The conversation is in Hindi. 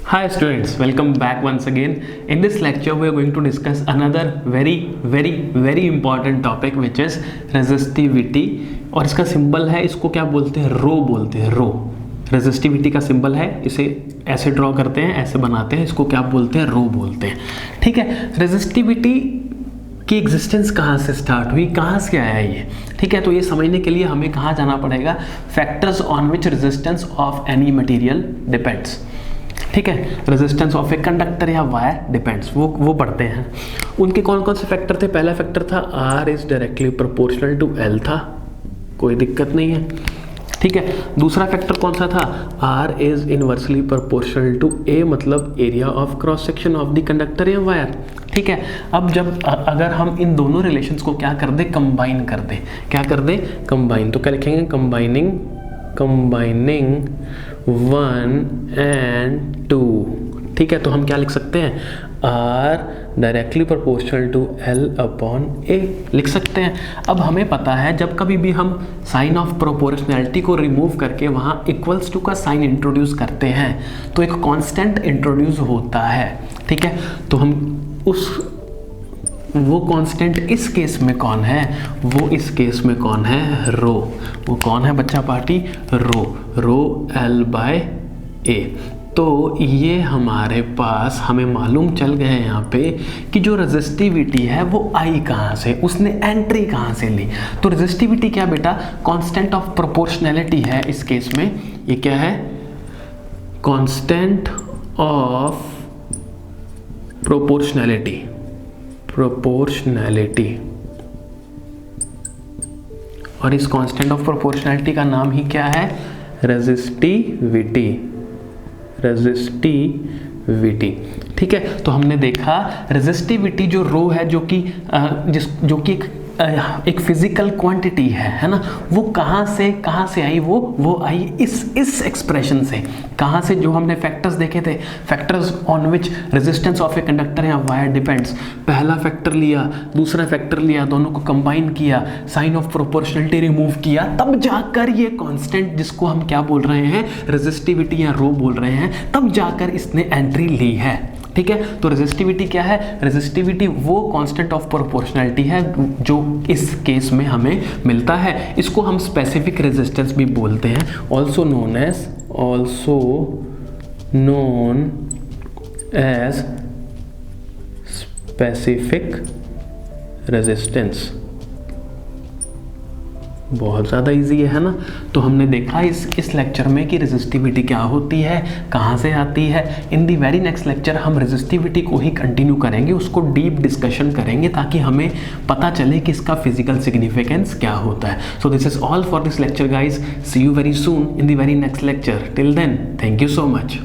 Hi students, welcome back once again. In this lecture we are going to discuss another very important topic which is resistivity. और इसका सिंबल है, इसको क्या बोलते हैं, रो बोलते हैं, रो। रेजिस्टिविटी का सिंबल है, इसे ऐसे ड्रॉ करते हैं, ऐसे बनाते हैं, इसको क्या बोलते हैं, रो बोलते हैं। ठीक है, रेजिस्टिविटी की एग्जिस्टेंस कहाँ से स्टार्ट हुई, कहाँ से आया ये, ठीक है। तो ये समझने के लिए हमें कहाँ जाना पड़ेगा, factors on which resistance of any material depends. ठीक है, रेजिस्टेंस ऑफ ए कंडक्टर या वायर डिपेंड्स, वो पढ़ते हैं। उनके कौन कौन से फैक्टर थे। पहला फैक्टर था R is directly proportional to L था, कोई दिक्कत नहीं है। ठीक है, दूसरा फैक्टर कौन सा था, R is inversely proportional to A, मतलब area of cross section of the conductor या वायर। ठीक है, अब जब अगर हम इन दोनों रिलेशंस को क्या कर दे, कंबाइन कर दे, क्या कर दे, कंबाइन, तो क्या लिखेंगे, कंबाइनिंग 1 and 2। ठीक है, तो हम क्या लिख सकते हैं, R directly proportional to L upon A लिख सकते हैं। अब हमें पता है जब कभी भी हम साइन ऑफ प्रोपोर्शनैलिटी को रिमूव करके वहाँ इक्वल्स टू का साइन इंट्रोड्यूस करते हैं तो एक कांस्टेंट इंट्रोड्यूस होता है। ठीक है, तो हम वो कांस्टेंट इस केस में कौन है, वो इस केस में कौन है, रो। वो कौन है बच्चा पार्टी, रो L/A। तो ये हमारे पास हमें मालूम चल गए यहाँ पे कि जो रेजिस्टिविटी है वो आई कहाँ से, उसने एंट्री कहाँ से ली। तो रेजिस्टिविटी क्या बेटा, कांस्टेंट ऑफ प्रोपोर्शनैलिटी है इस केस में। ये क्या है, कांस्टेंट ऑफ प्रोपोर्शनैलिटी और इस कांस्टेंट ऑफ प्रोपोर्शनैलिटी का नाम ही क्या है, रेजिस्टिविटी। ठीक है, तो हमने देखा रेजिस्टिविटी जो रो है, जो कि एक फिजिकल क्वांटिटी है ना, वो कहाँ से आई, वो आई इस एक्सप्रेशन से। कहाँ से, जो हमने फैक्टर्स देखे थे, factors on which resistance of a conductor या वायर डिपेंड्स। पहला फैक्टर लिया, दूसरा फैक्टर लिया, दोनों को कंबाइन किया, साइन ऑफ प्रोपोर्शनलिटी रिमूव किया, तब जाकर ये कांस्टेंट जिसको हम क्या बोल रहे हैं, रेजिस्टिविटी या रो बोल रहे हैं, तब जाकर इसने एंट्री ली है। ठीक है, तो रेजिस्टिविटी क्या है, रेजिस्टिविटी वो कांस्टेंट ऑफ प्रोपोर्शनैलिटी है जो इस केस में हमें मिलता है। इसको हम स्पेसिफिक रेजिस्टेंस भी बोलते हैं, also known as specific resistance. बहुत ज़्यादा इजी है ना। तो हमने देखा इस लेक्चर में कि रेजिस्टिविटी क्या होती है, कहाँ से आती है। इन दी वेरी नेक्स्ट लेक्चर हम रेजिस्टिविटी को ही कंटिन्यू करेंगे, उसको डीप डिस्कशन करेंगे ताकि हमें पता चले कि इसका फिजिकल सिग्निफिकेंस क्या होता है। So this is all for this lecture guys, see you very soon in the very next lecture. Till then, thank you so much.